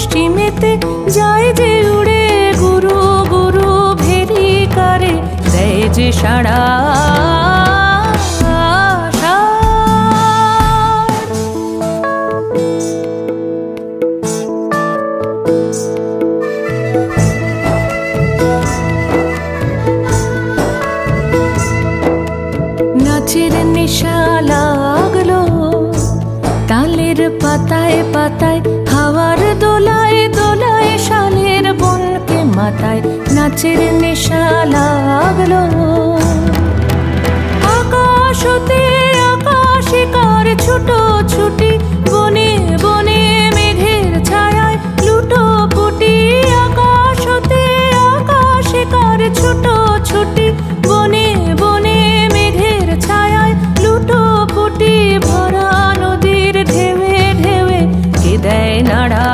পশ্চিমেতে যায় যে উড়ে গুরু গুরু ভেরি করে দেয় যে সাড়া নাচের নেশা লাগলো তালের পাতায় পাতায় হাওয়ার দোলায় দোলায় শালের বনকে মাথায় নাচের নেশা লাগলো আকাশতে আকাশে কার ছুটো ছুটি বনে বনে মেঘের ছায়ায় লুটো পুটি আকাশতে আকাশে কার ছুটো ছুটি বনে বনে মেঘের ছায়ায় লুটো পুটি ভরা নদীর ঢেউে ঢেউে কে দেয় নাড়া।